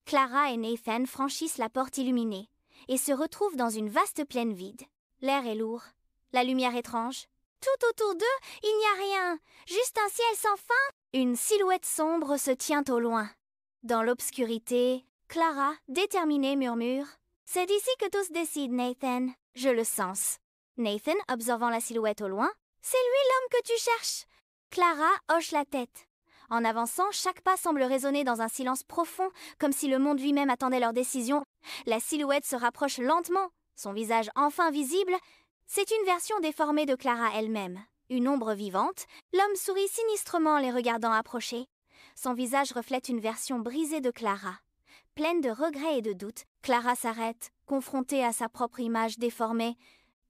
Clara et Nathan franchissent la porte illuminée et se retrouvent dans une vaste plaine vide. L'air est lourd, la lumière étrange. Tout autour d'eux, il n'y a rien, juste un ciel sans fin. Une silhouette sombre se tient au loin. Dans l'obscurité, Clara, déterminée, murmure « C'est ici que tout se décide, Nathan. Je le sens. » Nathan, observant la silhouette au loin, « C'est lui l'homme que tu cherches. » Clara hoche la tête. En avançant, chaque pas semble résonner dans un silence profond, comme si le monde lui-même attendait leur décision. La silhouette se rapproche lentement, son visage enfin visible. C'est une version déformée de Clara elle-même. Une ombre vivante, l'homme sourit sinistrement en les regardant approcher. Son visage reflète une version brisée de Clara. Pleine de regrets et de doutes, Clara s'arrête, confrontée à sa propre image déformée.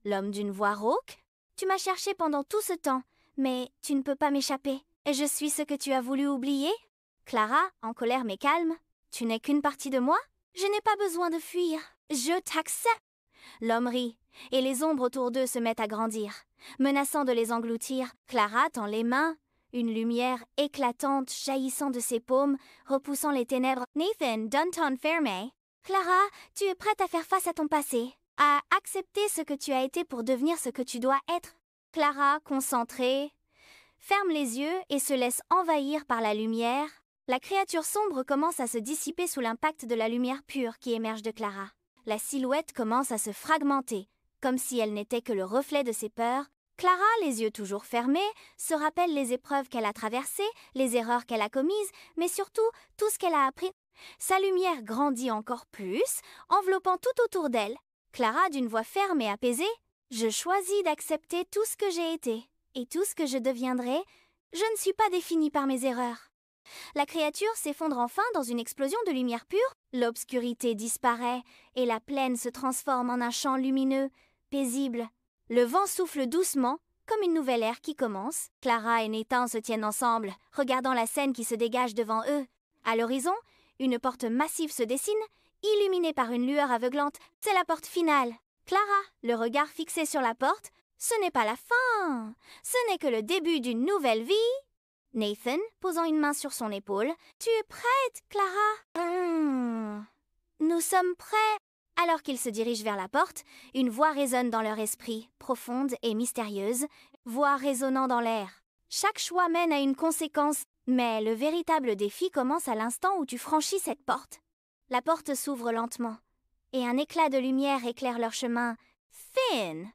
L'homme d'une voix rauque ? « Tu m'as cherché pendant tout ce temps, mais tu ne peux pas m'échapper. Je suis ce que tu as voulu oublier ?» Clara, en colère mais calme. « Tu n'es qu'une partie de moi ? Je n'ai pas besoin de fuir. Je t'accepte. » L'homme rit, et les ombres autour d'eux se mettent à grandir. Menaçant de les engloutir, Clara tend les mains, une lumière éclatante jaillissant de ses paumes, repoussant les ténèbres. Nathan donne ton fermé. « Clara, tu es prête à faire face à ton passé, à accepter ce que tu as été pour devenir ce que tu dois être. » Clara, concentrée, ferme les yeux et se laisse envahir par la lumière. La créature sombre commence à se dissiper sous l'impact de la lumière pure qui émerge de Clara. La silhouette commence à se fragmenter, comme si elle n'était que le reflet de ses peurs. Clara, les yeux toujours fermés, se rappelle les épreuves qu'elle a traversées, les erreurs qu'elle a commises, mais surtout tout ce qu'elle a appris. Sa lumière grandit encore plus, enveloppant tout autour d'elle. Clara, d'une voix ferme et apaisée, « Je choisis d'accepter tout ce que j'ai été, et tout ce que je deviendrai. Je ne suis pas définie par mes erreurs. » La créature s'effondre enfin dans une explosion de lumière pure. L'obscurité disparaît et la plaine se transforme en un champ lumineux, paisible. Le vent souffle doucement, comme une nouvelle ère qui commence. Clara et Nathan se tiennent ensemble, regardant la scène qui se dégage devant eux. À l'horizon, une porte massive se dessine, illuminée par une lueur aveuglante. C'est la porte finale. Clara, le regard fixé sur la porte, ce n'est pas la fin. Ce n'est que le début d'une nouvelle vie. Nathan, posant une main sur son épaule. « Tu es prête, Clara ? Nous sommes prêts. » Alors qu'ils se dirigent vers la porte, une voix résonne dans leur esprit, profonde et mystérieuse, voix résonnant dans l'air. Chaque choix mène à une conséquence, mais le véritable défi commence à l'instant où tu franchis cette porte. La porte s'ouvre lentement, et un éclat de lumière éclaire leur chemin. Finn,